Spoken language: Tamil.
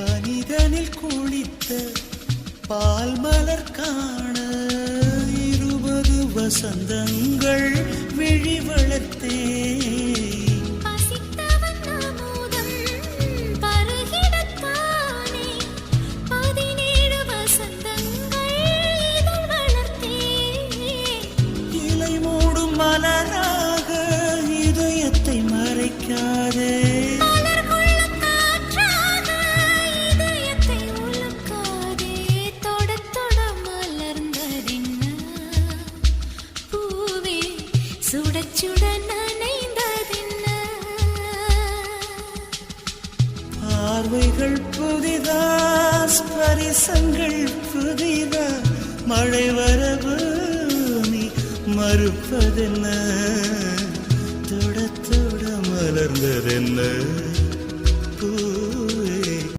பனிதனில் குளித்த பால் மலர் காண 20 வசந்தங்கள் விழி வளர்த்தே மலராக இதயத்தை மறைக்காதே பார்வைகள் புதிதா ஸ்பரிசங்கள் புதிதா மழை வரவு நீ மறுப்பதென்ன தொட தொட மலர்ந்ததென்ன